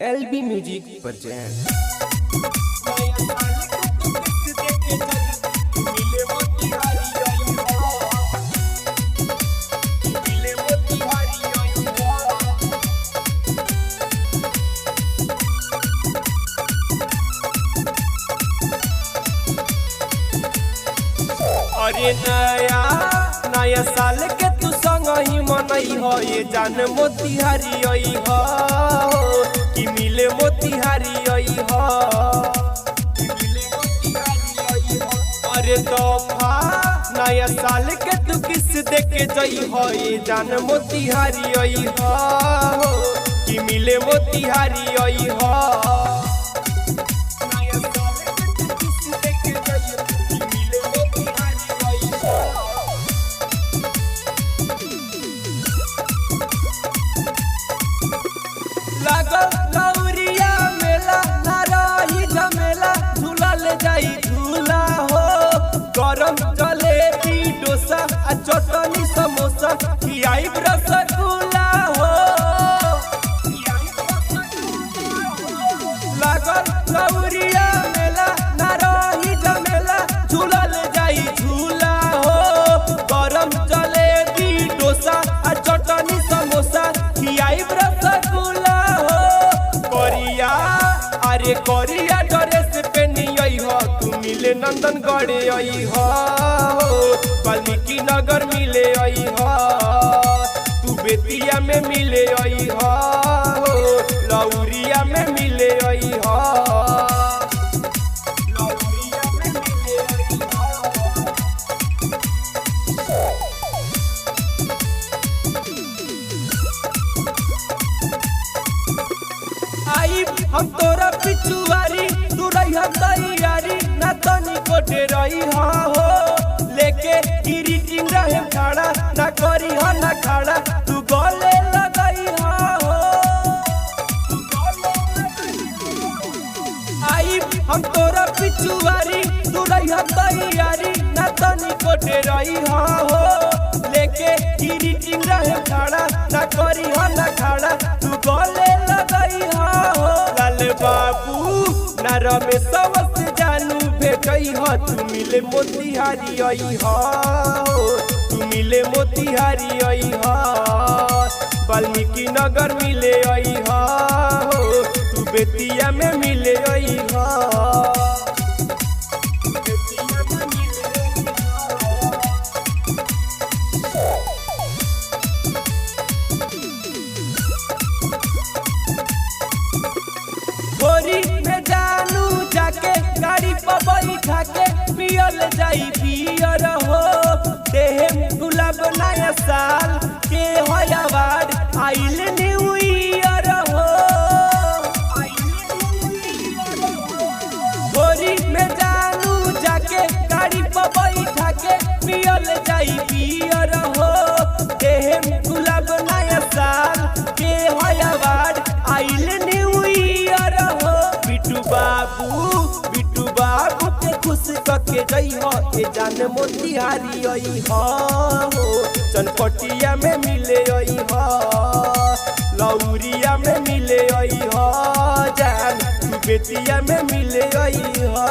LB music present. अरे नया नया साल के तू संग ही मनई हो ये जान मोतिहारी आई हो कि मिले मोतिहारी आई हो। अरे तोहफा नया साल के तू किस दे के जई हो ये जान मोतिहारी आई हो कि मिले मोतिहारी आई हो। लौरिया मेला ना रही झमेला झूला ले जाई झूला हो। गरम जलेबी डोसा आ चटनी समोसा खियाई रसगुल्ला हो। लागल लौरिया मेला ना रही झमेला झूला ले जाई झूला हो। गरम जलेबी डोसा आ चटनी समोसा खियाई रसगुल्ला। अरे कोरिया ड्रेस पहनी आई हो तू मिले नंदनगढ़ आई हो। वाल्मीकि नगर मिले आई हो तू बेतिया में मिले आई हो। लौरिया में मिले आई हो। आई हम तोरा पिछुआरी तू रही तैयारी ना तनी कोटे रही हो। लेके ग्रीटिंग रहे खड़ा ना करी हो ना खड़ा तू गले लगई हो। आई हम तोरा पिछुआरी तू रही तैयारी ना तनी कोटे रही हो। लेके ग्रीटिंग रहे खड़ा ना करी हो ना खड़ा तू गले लगई हो। लाल बाबू ना रमेश से जानू भेटई हो तू मिले मोतिहारी आई हो। तू मिले मोतिहारी आई हो। वाल्मीकि नगर मिले आई हो तू बेतिया में मिले आई हो। गोरी में जानू जाके गाड़ी पर बैठा के पियल जाई पियर हो। देह गुलाब नया साल के हो अवार्ड आइल न्यू ईयर हो। गोरी में जानू जाके गाड़ी पर बैठा के पियल जाई पियर हो। देह गुलाब नया साल के हो अवार्ड आइल न्यू ईयर हो। बिट्टू बाबू के खुश करके जई हो ए जान मोतिहारी आई हो। चनपटिया में मिले आई हो। लौरिया में मिले आई हो जान तू बेतिया में मिले आई हो।